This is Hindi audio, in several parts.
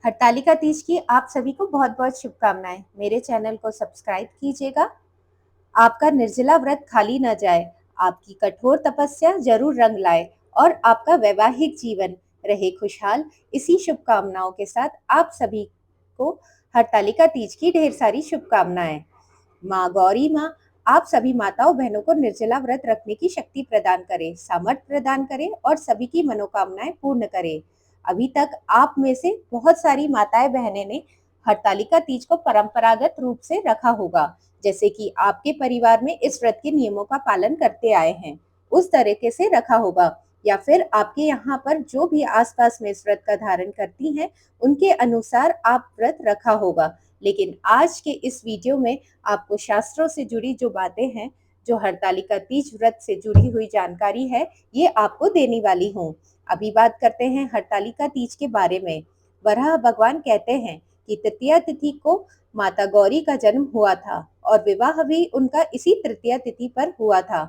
हरतालिका तीज की आप सभी को बहुत बहुत शुभकामनाएं। मेरे चैनल को सब्सक्राइब कीजिएगा। आपका निर्जला व्रत खाली न जाए, आपकी कठोर तपस्या जरूर रंग लाए और आपका वैवाहिक जीवन रहे खुशहाल। इसी शुभकामनाओं के साथ आप सभी को हरतालिका तीज की ढेर सारी शुभकामनाएं। माँ गौरी माँ आप सभी माताओं बहनों को निर्जला व्रत रखने की शक्ति प्रदान करे, सामर्थ्य प्रदान करे और सभी की मनोकामनाएं पूर्ण करे। अभी तक आप में से बहुत सारी माताएं बहनें ने हरतालिका तीज को परंपरागत रूप से रखा होगा, जैसे कि आपके परिवार में इस व्रत के नियमों का पालन करते आए हैं उस तरीके से रखा होगा, या फिर आपके यहाँ पर जो भी आसपास में इस व्रत का धारण करती हैं उनके अनुसार आप व्रत रखा होगा। लेकिन आज के इस वीडियो में आपको शास्त्रों से जुड़ी जो बातें हैं, जो हरतालिका तीज व्रत से जुड़ी हुई जानकारी है, ये आपको देने वाली हूँ। अभी बात करते हैं हरतालिका तीज के बारे में। वराह भगवान कहते हैं कि तृतीया तिथि को माता गौरी का जन्म हुआ था और विवाह भी उनका इसी तृतीया तिथि पर हुआ था।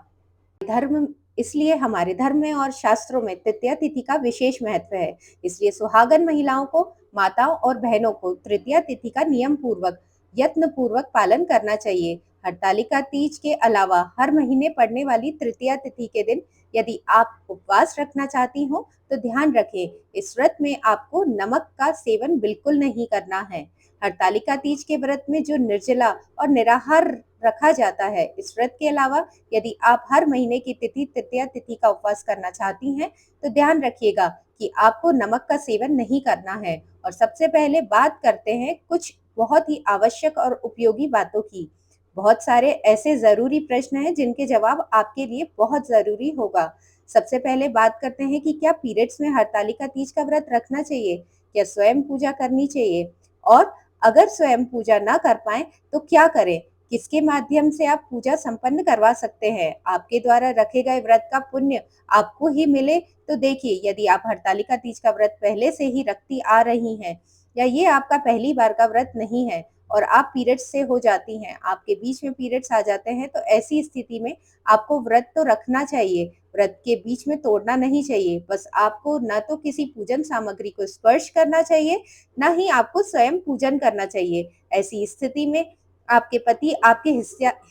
धर्म इसलिए हमारे धर्म में और शास्त्रों में तृतीया तिथि का विशेष महत्व है। इसलिए सुहागन महिलाओं को, माताओं और बहनों को तृतीया तिथि का नियम पूर्वक, यत्न पूर्वक पालन करना चाहिए। हरतालिका तीज के अलावा हर महीने पड़ने वाली तृतीया तिथि के दिन यदि आप उपवास रखना चाहती हो तो ध्यान रखें, इस व्रत में आपको नमक का सेवन बिल्कुल नहीं करना है। हरतालिका तीज के व्रत में जो निर्जला और निराहार रखा जाता है, इस व्रत के अलावा यदि आप हर महीने की तिथि तृतीया तिथि का उपवास करना चाहती हैं तो ध्यान रखिएगा कि आपको नमक का सेवन नहीं करना है। और सबसे पहले बात करते हैं कुछ बहुत ही आवश्यक और उपयोगी बातों की। बहुत सारे ऐसे जरूरी प्रश्न हैं जिनके जवाब आपके लिए बहुत जरूरी होगा। सबसे पहले बात करते हैं कि क्या पीरियड्स में हरतालिका तीज का व्रत रखना चाहिए, क्या स्वयं पूजा करनी चाहिए, और अगर स्वयं पूजा ना कर पाए तो क्या करें, किसके माध्यम से आप पूजा संपन्न करवा सकते हैं, आपके द्वारा रखे गए व्रत का पुण्य आपको ही मिले। तो देखिए, यदि आप हरतालिका तीज का व्रत पहले से ही रखती आ रही हैं या ये आपका पहली बार का व्रत नहीं है और आप पीरियड्स से हो जाती हैं, आपके बीच में पीरियड्स आ जाते हैं, तो ऐसी स्थिति में आपको व्रत तो रखना चाहिए, व्रत के बीच में तोड़ना नहीं चाहिए। बस आपको न तो किसी पूजन सामग्री को स्पर्श करना चाहिए, ना ही आपको स्वयं पूजन करना चाहिए। ऐसी स्थिति में आपके पति आपके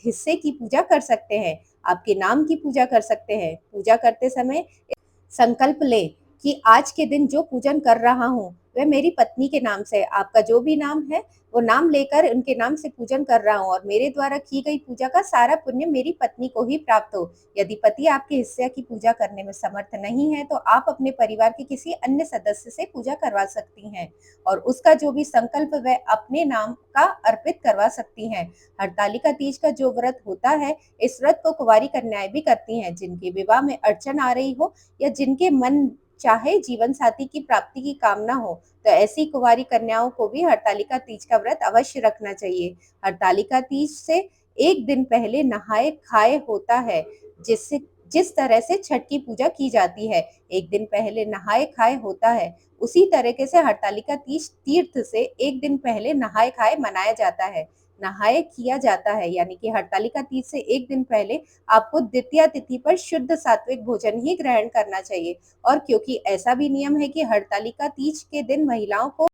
हिस्से की पूजा कर सकते हैं, आपके नाम की पूजा कर सकते हैं। पूजा करते समय संकल्प लें कि आज के दिन जो पूजन कर रहा हूँ वह मेरी पत्नी के नाम से, आपका जो भी नाम है वो नाम लेकर उनके नाम से पूजन कर रहा हूँ और मेरे द्वारा की गई पूजा का सारा पुण्य मेरी पत्नी को ही प्राप्त हो। यदि पति आपके हिस्से की पूजा करने में समर्थ नहीं है तो आप अपने परिवार के किसी अन्य सदस्य से पूजा करवा सकती हैं और उसका जो भी संकल्प वह अपने नाम का अर्पित करवा सकती हैं। हरतालिका तीज का जो व्रत होता है, इस व्रत को कुंवारी कन्याएं भी करती हैं जिनके विवाह में अड़चन आ रही हो या जिनके मन चाहे जीवन साथी की प्राप्ति की कामना हो, तो ऐसी कुंवारी कन्याओं को भी हरतालिका तीज का व्रत अवश्य रखना चाहिए। हरतालिका तीज से एक दिन पहले नहाए खाए होता है, जिससे जिस तरह से छठ की पूजा की जाती है, एक दिन पहले नहाए खाए होता है, उसी तरीके से हरतालिका तीज तीर्थ से एक दिन पहले नहाए खाए मनाया जाता है, नहाए किया जाता है। यानी कि हरतालिका तीज से एक दिन पहले आपको द्वितीया तिथि पर शुद्ध सात्विक भोजन ही ग्रहण करना चाहिए। और क्योंकि ऐसा भी नियम है कि हरतालिका तीज के दिन महिलाओं को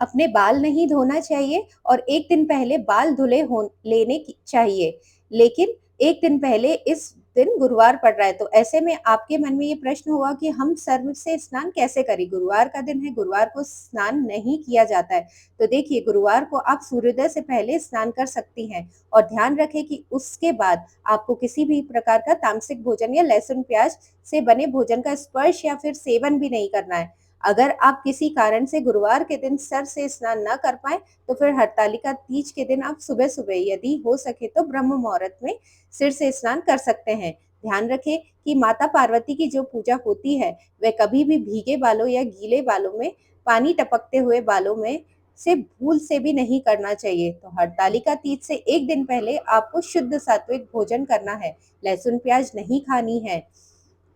अपने बाल नहीं धोना चाहिए और एक दिन पहले बाल धुले हो लेने चाहिए, लेकिन एक दिन पहले इस दिन गुरुवार पड़ रहा है, तो ऐसे में आपके मन में ये प्रश्न होगा कि हम सर्व से स्नान कैसे करें, गुरुवार का दिन है, गुरुवार को स्नान नहीं किया जाता है। तो देखिए, गुरुवार को आप सूर्योदय से पहले स्नान कर सकती हैं और ध्यान रखें कि उसके बाद आपको किसी भी प्रकार का तामसिक भोजन या लहसुन प्याज से बने भोजन का स्पर्श या फिर सेवन भी नहीं करना है। अगर आप किसी कारण से गुरुवार के दिन सर से स्नान न कर पाए तो फिर हरतालिका तीज के दिन आप सुबह सुबह यदि हो सके तो ब्रह्म मुहूर्त में सिर से स्नान कर सकते हैं। ध्यान रखें कि माता पार्वती की जो पूजा होती है वह कभी भी भीगे बालों या गीले बालों में, पानी टपकते हुए बालों में से भूल से भी नहीं करना चाहिए। तो हरतालिका तीज से एक दिन पहले आपको शुद्ध सात्विक भोजन करना है, लहसुन प्याज नहीं खानी है।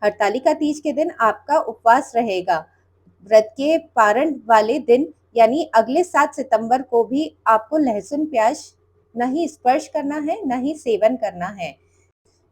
हरतालिका तीज के दिन आपका उपवास रहेगा। व्रत के पारण वाले दिन यानी अगले 7 सितंबर को भी आपको लहसुन प्याज नहीं स्पर्श करना है, नहीं सेवन करना है,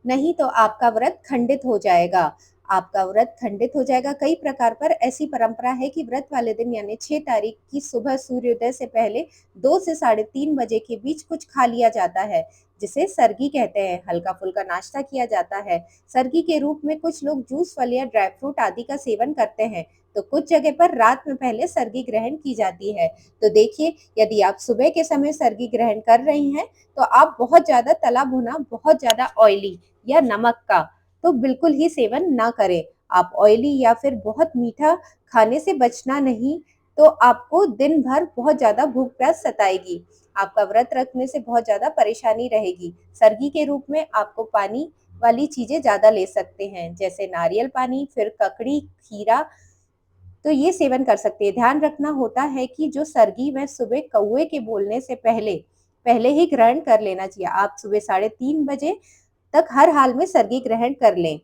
नहीं तो आपका व्रत खंडित हो जाएगा। आपका व्रत खंडित हो जाएगा। कई प्रकार पर ऐसी परंपरा है कि व्रत वाले दिन यानी 6 तारीख की सुबह सूर्योदय से पहले 2 से साढ़े 3 बजे के बीच कुछ खा लिया जाता है, जिसे सरगी कहते हैं। हल्का-फुल्का नाश्ता किया जाता है। सरगी के रूप में कुछ लोग जूस, फल या ड्राई फ्रूट आदि का सेवन करते हैं। तो कुछ जगह पर रात में पहले सरगी ग्रहण की जाती है। तो देखिए, यदि आप सुबह के समय सरगी ग्रहण कर रही हैं, तो आप बहुत ज़्यादा तला भुना, बहुत ज़्यादा ऑयली या नमक का तो बिल्कुल ही सेवन ना करें। आप ऑयली या फिर बहुत मीठा खाने से बचना नहीं, तो आपको दिन भर बहुत ज़्यादा भूख-प्यास सताएगी। आपका व्रत रखने से बहुत ज़्यादा परेशानी रहेगी। सरगी के रूप में आपको पानी वाली चीज़ें ज़्यादा ले सकते हैं, जैसे नारियल पानी, फिर ककड़ी, खीरा, तो ये सेवन कर सकते हैं। ध्यान रखना होता है कि जो सरगी वह सुबह कौवे के बोलने से पहले ही ग्रहण कर लेना चाहिए। आप सुबह साढ़े 3 बजे तक हर हाल में सरगी ग्रहण कर लें।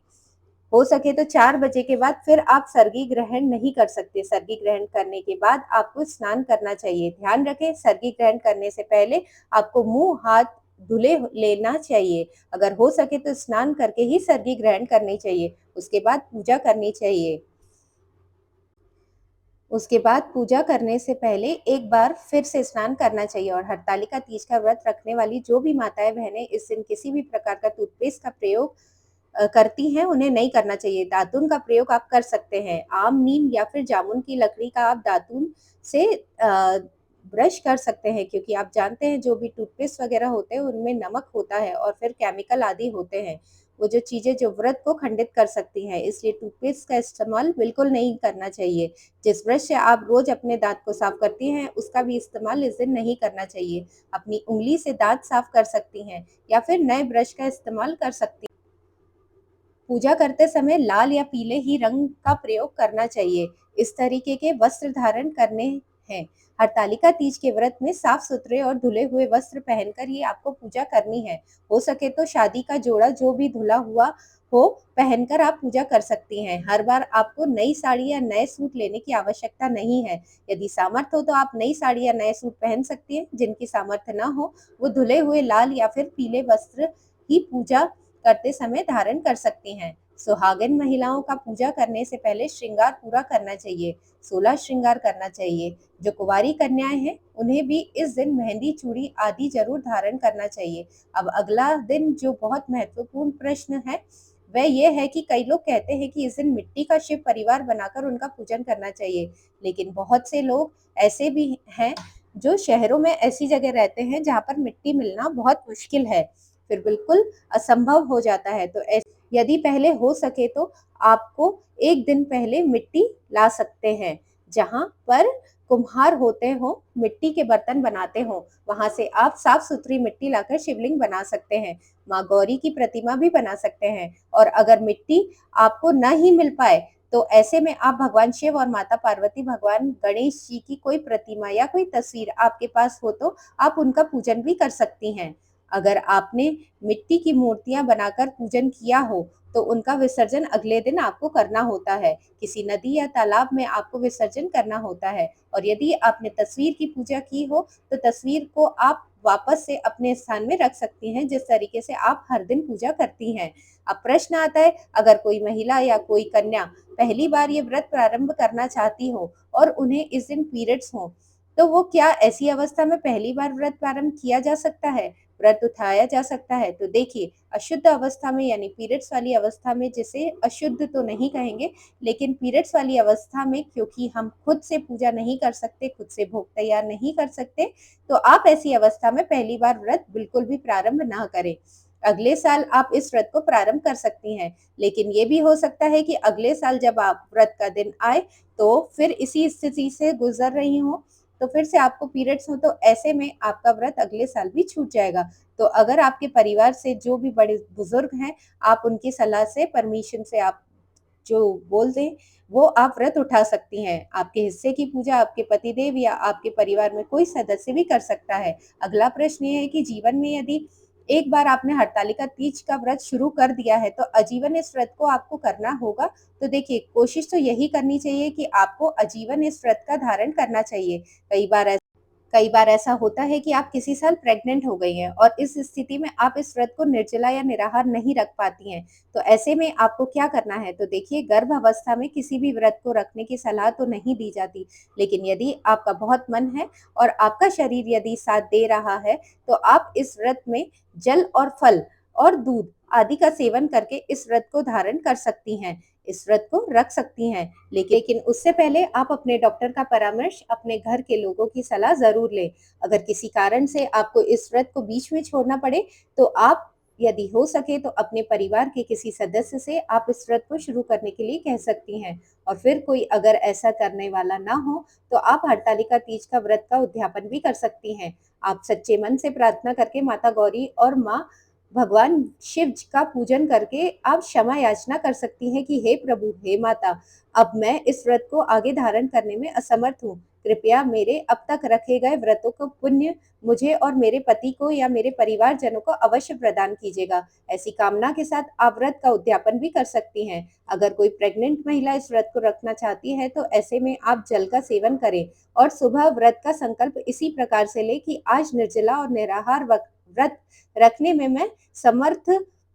हो सके तो 4 बजे के बाद फिर आप सरगी ग्रहण नहीं कर सकते। सरगी ग्रहण करने के बाद आपको स्नान करना चाहिए। ध्यान रखें, सरगी ग्रहण करने से पहले आपको मुँह, हाथ धुले लेना चाहिए। अगर हो सके तो स्नान करके ही सरगी ग्रहण करनी चाहिए। उसके बाद पूजा करनी चाहिए। उसके बाद पूजा करने से पहले एक बार फिर से स्नान करना चाहिए और हरतालिका तीज का व्रत रखने वाली जो भी माताएँ-बहनें इस दिन किसी भी प्रकार का टूथपेस्ट का प्रयोग करती हैं, उन्हें नहीं करना चाहिए। दातुन का प्रयोग आप कर सकते हैं। आम, नीम या फिर जामुन की लकड़ी का आप दातुन से ब्रश कर सकते हैं, क्योंकि आप जानते हैं जो भी टूथपेस्ट वगैरह होते हैं उनमें नमक होता है और फिर केमिकल आदि होते हैं। वो जो चीज़ें जो व्रत को खंडित कर सकती हैं, इसलिए टूथपेस्ट का इस्तेमाल बिल्कुल नहीं करना चाहिए। जिस ब्रश से आप रोज़ अपने दाँत को साफ करती हैं, उसका भी इस्तेमाल इस दिन नहीं करना चाहिए। अपनी उँगली से दाँत साफ कर सकती हैं या फिर नए ब्रश का इस्तेमाल कर सकती हैं। पूजा करते समय लाल या पीले ही रंग का प्रयोग करना चाहिए। इस तरीके के वस्त्र धारण करने हैं। हरतालिका तीज के व्रत में साफ-सुथरे और धुले हुए वस्त्र पहनकर ये आपको पूजा करनी है। हो सके तो शादी का जोड़ा जो भी धुला हुआ हो, पहनकर आप पूजा कर सकती हैं। हर बार आपको नई साड़ी या नए सूट लेने की आवश्यकता नहीं है। यदि सामर्थ्य हो तो आप नई साड़ी या नए सूट पहन सकती हैं। जिनकी सामर्थ्य ना हो, वो धुले हुए लाल या फिर पीले वस्त्र ही पूजा करते समय धारण कर सकती हैं। सुहागिन महिलाओं का पूजा करने से पहले श्रृंगार पूरा करना चाहिए। 16 श्रृंगार करना चाहिए। जो कुंवारी कन्याएं हैं, उन्हें भी इस दिन मेहंदी, चूड़ी आदि जरूर धारण करना चाहिए। अब अगला दिन जो बहुत महत्वपूर्ण प्रश्न है, वह ये है कि कई लोग कहते हैं कि इस दिन मिट्टी का शिव परिवार बनाकर उनका पूजन करना चाहिए। लेकिन बहुत से लोग ऐसे भी हैं जो शहरों में ऐसी जगह रहते हैं जहाँ पर मिट्टी मिलना बहुत मुश्किल है, फिर बिल्कुल असंभव हो जाता है। तो यदि पहले हो सके तो आपको 1 दिन पहले मिट्टी ला सकते हैं। जहाँ पर कुम्हार होते हों, मिट्टी के बर्तन बनाते हों, वहाँ से आप साफ-सुथरी मिट्टी लाकर शिवलिंग बना सकते हैं। माँ गौरी की प्रतिमा भी बना सकते हैं और अगर मिट्टी आपको ना ही मिल पाए, तो ऐसे में आप भगवान शिव और माता पार्वती, भगवान गणेश जी की कोई प्रतिमा या कोई तस्वीर आपके पास हो तो आप उनका पूजन भी कर सकती हैं। अगर आपने मिट्टी की मूर्तियाँ बनाकर पूजन किया हो, तो उनका विसर्जन अगले दिन आपको करना होता है। किसी नदी या तालाब में आपको विसर्जन करना होता है और यदि आपने तस्वीर की पूजा की हो, तो तस्वीर को आप वापस से अपने स्थान में रख सकती हैं, जिस तरीके से आप हर दिन पूजा करती हैं। अब प्रश्न आता है, अगर कोई महिला या कोई कन्या पहली बार ये व्रत प्रारंभ करना चाहती हो और उन्हें इस दिन पीरियड्स हों, तो वो क्या ऐसी अवस्था में पहली बार व्रत प्रारंभ किया जा सकता है? व्रत उठाया जा सकता है? तो देखिए, अशुद्ध अवस्था में यानी पीरियड्स वाली अवस्था में, जिसे अशुद्ध तो नहीं कहेंगे, लेकिन पीरियड्स वाली अवस्था में क्योंकि हम खुद से पूजा नहीं कर सकते, खुद से भोग तैयार नहीं कर सकते, तो आप ऐसी अवस्था में पहली बार व्रत बिल्कुल भी प्रारंभ ना करें। अगले साल आप इस व्रत को प्रारंभ कर सकती हैं, लेकिन ये भी हो सकता है कि अगले साल जब आप व्रत का दिन आए, तो फिर इसी स्थिति से गुज़र रही हों, तो फिर से आपको पीरियड्स हो, तो ऐसे में आपका व्रत अगले साल भी छूट जाएगा। तो अगर आपके परिवार से जो भी बड़े बुजुर्ग हैं, आप उनकी सलाह से, परमिशन से आप जो बोल दें, वो आप व्रत उठा सकती हैं। आपके हिस्से की पूजा आपके पतिदेव या आपके परिवार में कोई सदस्य भी कर सकता है। अगला प्रश्न ये है कि जीवन में यदि एक बार आपने हरतालिका तीज का व्रत शुरू कर दिया है, तो आजीवन इस व्रत को आपको करना होगा। तो देखिए, कोशिश तो यही करनी चाहिए कि आपको आजीवन इस व्रत का धारण करना चाहिए। कई बार कई बार ऐसा होता है कि आप किसी साल प्रेग्नेंट हो गई हैं और इस स्थिति में आप इस व्रत को निर्जला या निराहार नहीं रख पाती हैं। तो ऐसे में आपको क्या करना है? तो देखिए, गर्भ अवस्था में किसी भी व्रत को रखने की सलाह तो नहीं दी जाती, लेकिन यदि आपका बहुत मन है और आपका शरीर यदि साथ दे रहा है, तो आप इस व्रत में जल और फल और दूध आदि का सेवन करके इस व्रत को धारण कर सकती हैं। इस व्रत को रख सकती हैं, लेकिन उससे पहले आप अपने डॉक्टर का परामर्श, अपने घर के लोगों की सलाह ज़रूर लें। अगर किसी कारण से आपको इस व्रत को बीच में छोड़ना पड़े, तो आप यदि हो सके तो अपने परिवार के किसी सदस्य से आप इस व्रत को शुरू करने के लिए कह सकती हैं। और फिर कोई अगर ऐसा करने वाला ना हो, तो आप हरतालिका तीज का व्रत का उद्यापन भी कर सकती हैं। आप सच्चे मन से प्रार्थना करके माता गौरी और माँ भगवान शिव का पूजन करके आप क्षमा याचना कर सकती हैं कि हे प्रभु, हे माता, अब मैं इस व्रत को आगे धारण करने में असमर्थ हूँ। कृपया मेरे अब तक रखे गए व्रतों को पुण्य मुझे और मेरे पति को या मेरे परिवारजनों को अवश्य प्रदान कीजिएगा। ऐसी कामना के साथ आप व्रत का उद्यापन भी कर सकती हैं। अगर कोई प्रेग्नेंट महिला इस व्रत को रखना चाहती है, तो ऐसे में आप जल का सेवन करें और सुबह व्रत का संकल्प इसी प्रकार से लें कि आज निर्जला और निराहार व्रत रखने में मैं समर्थ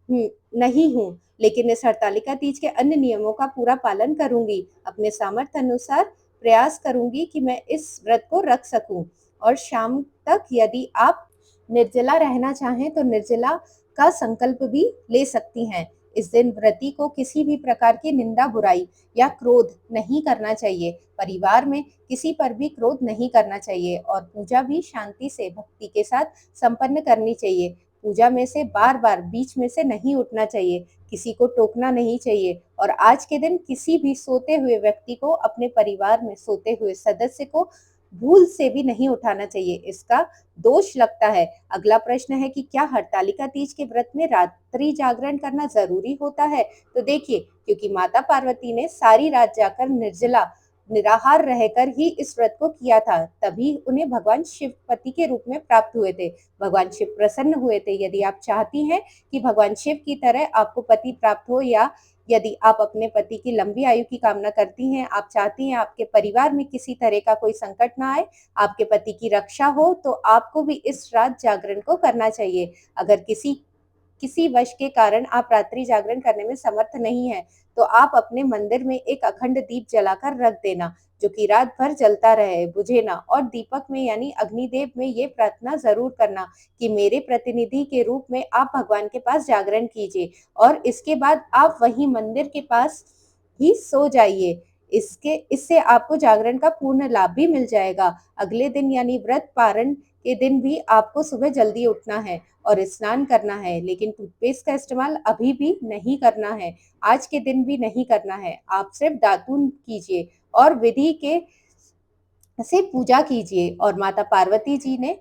नहीं हूँ, लेकिन इस हरतालिका तीज के अन्य नियमों का पूरा पालन करूंगी। अपने सामर्थ्य अनुसार प्रयास करूंगी कि मैं इस व्रत को रख सकूं। और शाम तक यदि आप निर्जला रहना चाहें, तो निर्जला का संकल्प भी ले सकती हैं। इस दिन व्रती को किसी भी प्रकार की निंदा, बुराई या क्रोध नहीं करना चाहिए। परिवार में किसी पर भी क्रोध नहीं करना चाहिए और पूजा भी शांति से, भक्ति के साथ संपन्न करनी चाहिए। पूजा में से बार-बार बीच में से नहीं उठना चाहिए, किसी को टोकना नहीं चाहिए और आज के दिन किसी भी सोते हुए व्यक्ति को, अपने परिवार में सोते हुए सदस्य को भूल से भी नहीं उठाना चाहिए, इसका दोष लगता है। अगला प्रश्न है कि क्या हरतालिका तीज के व्रत में रात्रि जागरण करना ज़रूरी होता है? तो देखिए, क्योंकि माता पार्वती ने सारी रात जाकर निर्जला, निराहार रहकर ही इस व्रत को किया था, तभी उन्हें भगवान शिव पति के रूप में प्राप्त हुए थे। भगवान शिव प्रसन्न हुए थे। यदि आप चाहती हैं कि भगवान शिव की तरह आपको पति प्राप्त हो, या यदि आप अपने पति की लंबी आयु की कामना करती हैं, आप चाहती हैं आपके परिवार में किसी तरह का कोई संकट ना आए, आपके पति की रक्षा हो, तो आपको भी इस रात जागरण को करना चाहिए। अगर किसी किसी वश के कारण आप रात्रि जागरण करने में समर्थ नहीं है, तो आप अपने मंदिर में एक अखंड दीप जलाकर रख देना, जो कि रात भर जलता रहे, बुझे ना। और दीपक में यानी अग्निदेव में ये प्रार्थना जरूर करना कि मेरे प्रतिनिधि के रूप में आप भगवान के पास जागरण कीजिए और इसके बाद आप वही मंदिर के पास ही सो जाइए। इससे आपको जागरण का पूर्ण लाभ भी मिल जाएगा। अगले दिन यानी व्रत पारण के दिन भी आपको सुबह जल्दी उठना है और स्नान करना है, लेकिन टूथपेस्ट का इस्तेमाल अभी भी नहीं करना है। आज के दिन भी नहीं करना है। आप सिर्फ दातून कीजिए और विधि के से पूजा कीजिए और माता पार्वती जी ने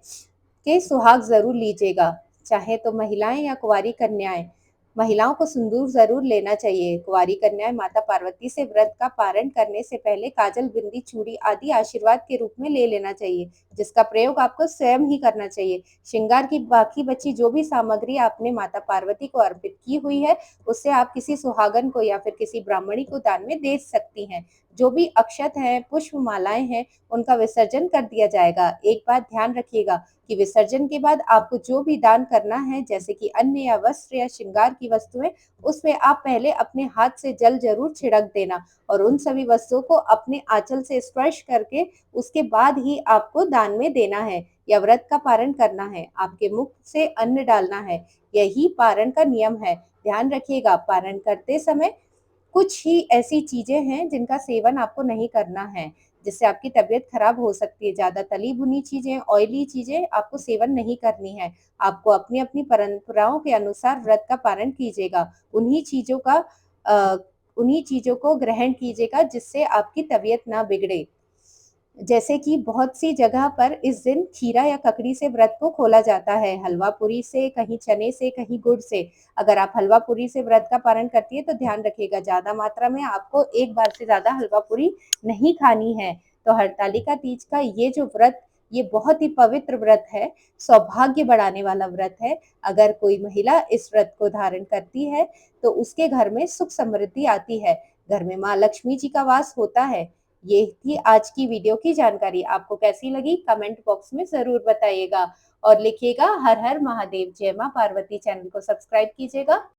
के सुहाग जरूर लीजिएगा। चाहे तो महिलाएं या कुंवारी कन्याएं, महिलाओं को सिंदूर जरूर लेना चाहिए। कुंवारी कन्याएं माता पार्वती से व्रत का पारण करने से पहले काजल, बिंदी, चूड़ी आदि आशीर्वाद के रूप में ले लेना चाहिए, जिसका प्रयोग आपको स्वयं ही करना चाहिए। श्रृंगार की बाकी बची जो भी सामग्री आपने माता पार्वती को अर्पित की हुई है, उससे आप किसी सुहागन को या फिर किसी ब्राह्मणी को दान में दे सकती हैं। जो भी अक्षत है, पुष्प मालाएं हैं, उनका विसर्जन कर दिया जाएगा। एक बात ध्यान रखिएगा कि विसर्जन के बाद आपको जो भी दान करना है, जैसे कि अन्न या वस्त्र या श्रृंगार की वस्तुएं, उसमें आप पहले अपने हाथ से जल जरूर छिड़क देना और उन सभी वस्तुओं को अपने आंचल से स्पर्श करके उसके बाद ही आपको दान में देना है या व्रत का पारण करना है। आपके मुख से अन्न डालना है, यही पारण का नियम है। ध्यान रखिएगा, पारण करते समय कुछ ही ऐसी चीजें हैं जिनका सेवन आपको नहीं करना है, जिससे आपकी तबीयत खराब हो सकती है। ज्यादा तली भुनी चीजें, ऑयली चीजें आपको सेवन नहीं करनी है। आपको अपनी अपनी परंपराओं के अनुसार व्रत का पालन कीजिएगा। उन्हीं चीजों का अ, उन्हीं चीजों को ग्रहण कीजिएगा जिससे आपकी तबीयत ना बिगड़े। जैसे कि बहुत सी जगह पर इस दिन खीरा या ककड़ी से व्रत को खोला जाता है, हलवा पूरी से, कहीं चने से, कहीं गुड़ से। अगर आप हलवा पूरी से व्रत का पारण करती है, तो ध्यान रखिएगा ज्यादा मात्रा में आपको एक बार से ज्यादा हलवा पूरी नहीं खानी है। तो हरतालिका तीज का ये जो व्रत, ये बहुत ही पवित्र व्रत है, सौभाग्य बढ़ाने वाला व्रत है। अगर कोई महिला इस व्रत को धारण करती है, तो उसके घर में सुख समृद्धि आती है, घर में माँ लक्ष्मी जी का वास होता है। ये थी आज की वीडियो की जानकारी। आपको कैसी लगी कमेंट बॉक्स में ज़रूर बताइएगा और लिखिएगा हर हर महादेव। जय माँ पार्वती। चैनल को सब्सक्राइब कीजिएगा।